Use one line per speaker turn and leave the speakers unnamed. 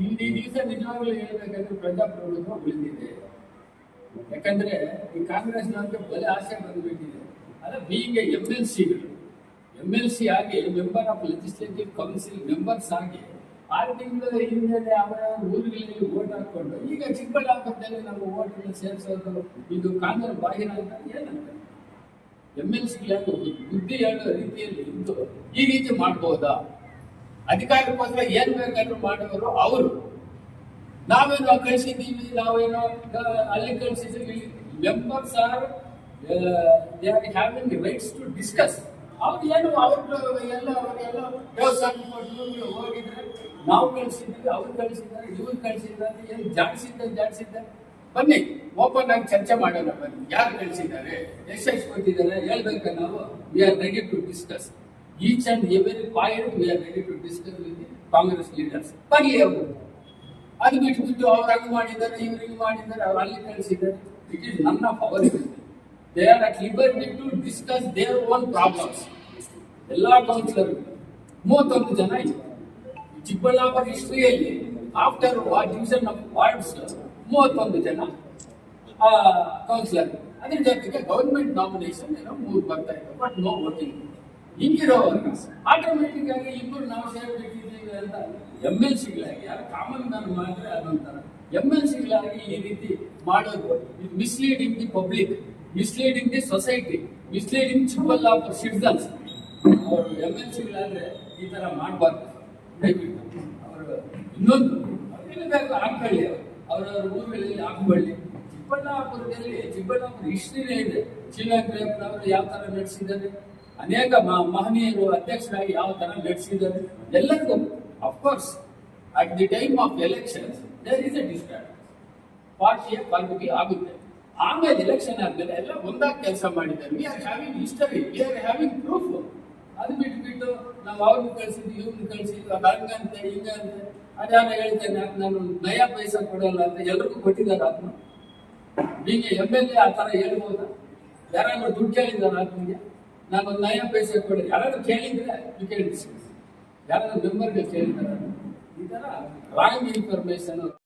ಇಲ್ಲಿ ಈ ದಿವಸ ನಿಜವಾಗ್ಲೂ ಹೇಳ್ಬೇಕಂದ್ರೆ ಪ್ರಜಾಪ್ರಭುತ್ವ ಉಳಿದಿದೆ. ಯಾಕಂದ್ರೆ ಈ ಕಾಂಗ್ರೆಸ್ನವ್ರಿಗೆ ಬಲೆ ಆಸೆ ಬಂದ್ಬಿಟ್ಟಿದೆ. ಅಲ್ಲ, ಬೀಯಿಂಗ್ MLC ಆಗಿ member of legislative council members ಆಗಿ 6 ತಿಂಗಳ ಹಿಂದೆ ಅವರ ಊರುಗಳಲ್ಲಿ ಓಟ್ ಹಾಕೊಂಡು ಈಗ ಚಿಕ್ಕಬಳ್ಳಾಪುರದಲ್ಲಿ ನಮ್ಮ ಓಟ್ನ ಸೇರಿಸೋದು ಇದು ಕಾನೂನು ಬಾಹಿರ ಅಂತ ಏನಂತ MLC ಬುದ್ಧಿ ಹೇಳೋ ರೀತಿಯಲ್ಲಿ ಇದ್ದು ಈ ರೀತಿ ಮಾಡ್ಬೋದಾ? ಅಧಿಕಾರಕ್ಕೋಸ್ಕರ ಏನ್ ಬೇಕಾದ್ರೂ ಮಾಡೋರು ಅವರು. ನಾವೇನೋ ಕಳಿಸಿದ್ದೀವಿ, ನಾವೇನೋ ಅಲ್ಲಿ ಕಳಿಸಿದ್ದೀವಿ. Members are having rights to discuss. ಅವ್ರು ಏನು ಅವ್ರಿಗೆಲ್ಲ ದೇವಸ್ಥಾನ ಕೊಟ್ಟು ಹೋಗಿದ್ರೆ ನಾವು ಕಳಿಸಿದ್ವಿ, ಅವ್ರು ಕಳಿಸಿದ್ದಾರೆ, ಇವ್ರು ಕಳಿಸಿದ್ದಾರೆ, ಏನು ಜಾಡಿಸಿದ್ದಾರೆ. ಬನ್ನಿ ಓಪನ್ ಆಗಿ ಚರ್ಚೆ ಮಾಡೋಣ. ಬನ್ನಿ, ಯಾರು ಕಳಿಸಿದ್ದಾರೆ, ಎಷ್ಟು ಕೊಟ್ಟಿದ್ದಾರೆ ಹೇಳ್ಬೇಕು. ನಾವು we are ready to discuss each and every point. We are ready to discuss with Congress leaders. ಬನ್ನಿ ಅವರು. ಅದು ಬಿಟ್ಟು ಅವ್ರು ಹಂಗೆ ಮಾಡಿದ್ದಾರೆ, ಇವ್ರು ಹಿಂಗೆ ಮಾಡಿದ್ದಾರೆ, ಅವ್ರು ಅಲ್ಲಿ ಕಳಿಸಿದ್ದಾರೆ. It is none of our. They are at liberty to discuss their own problems. ಎಲ್ಲಾ ಕೌನ್ಸಿಲರ್ 31 ಜನ ಇದ್ದಾರೆ ಚಿಕ್ಕಬಳ್ಳಾಪುರ ಹಿಸ್ಟ್ರಿಯಲ್ಲಿ. ಆಫ್ಟರ್ ಡಿವಿಷನ್ ಆಫ್ ವಾರ್ಡ್ಸ್ 31 ಜನ ಕೌನ್ಸಿಲರ್. ಅದ್ರ ಜೊತೆಗೆ ಗವರ್ಮೆಂಟ್ ನಾಮಿನೇಷನ್ ಏನೋ 3 ಬರ್ತಾ ಇತ್ತು, ಬಟ್ ನೋ ವೋಟಿಂಗ್. ಹಿಂಗಿರೋವಾಗ ಆಟೋಮೆಟಿಕ್ ಆಗಿ ಇಬ್ಬರು ನಾವು ಸೇರ್ಬಿಟ್ಟಿದ್ದೀವಿ ಅಂತ MLCಗಳಾಗಿ, ಯಾರು ಕಾಮನ್ ಮ್ಯಾನ್ ಮಾಡಿದ್ರೆ ಅದೊಂಥರ. MLCಗಳಾಗಿ ಈ ರೀತಿ ಮಾಡೋದು ಇದು misleading the public, misleading the society, misleading Chikkaballapur citizens. ಅವರು MLCಗಳಾದ್ರೆ ಈ ತರ ಮಾಡಬಾರ್ದು. ದಯವಿಟ್ಟು ಅವರು ಇನ್ನೊಂದು ಹಾಕೊಳ್ಳಿ, ಅವರವ್ರ ಊರುಗಳಲ್ಲಿ ಹಾಕೊಳ್ಳಿ. ಚಿಕ್ಕಬಳ್ಳಾಪುರ ಹಿಸ್ಟ್ರಿನೇ ಇದೆ. ಅವರು ಯಾವ ತರ ನಡೆಸಿದ್ದಾರೆ, ಅನೇಕ ಮಹನೀಯರು ಅಧ್ಯಕ್ಷರಾಗಿ ಯಾವ ತರ ನಡೆಸಿದ್ದಾರೆ ಎಲ್ಲರಿಗೂ. Of course at the time of elections there is a distract. ಪಾರ್ಟಿಯ ಪಾರ್ಟಿ ಆಗುತ್ತೆ. ಆಮೇಲೆ ಎಲೆಕ್ಷನ್ ಆದ್ಮೇಲೆ ಎಲ್ಲ ಒಂದಾಗಿ ಕೆಲಸ ಮಾಡಿದ್ದಾರೆ. We are having history, we are having proof. ಅದು ಬಿಟ್ಟು ನಾವು ಅವ್ರನ್ನ ಕಳಿಸಿದ್ವಿ, ಇವ್ರನ್ನ ಕಳಿಸಿದ್ವಿ, ಅದು ಹಂಗಂತೆ ಹಿಂಗಂತೆ. ಅದಾನ ಹೇಳ್ತೇನೆ, ನಾನು ನಯಾ ಪೈಸಾ ಕೊಡಲ್ಲ ಅಂತ ಎಲ್ರಿಗೂ ಕೊಟ್ಟಿದ್ದಾರೆ. ಅದನ್ನ ಹೀಗೆ MLA ಆ ತರ ಹೇಳ್ಬೋದಾ? ಯಾರಾದ್ರೂ ದುಡ್ಡು ಕೇಳಿದಾರ ನಿಮಗೆ? ನಾನು ನಯಾ ಪೈಸೆ ಕೊಡಿ. ಯಾರಾದ್ರೂ ಕೇಳಿದ್ರೆ ಯು ಕ್ಯಾನ್ ಡಿಸ್ಕಸ್. ಯಾರಾದ್ರೂ ಮೆಂಬರ್ಗೆ ಕೇಳಿದಾರ? ಈ ತರ ರಾಂಗ್ ಇನ್ಫಾರ್ಮೇಶನ್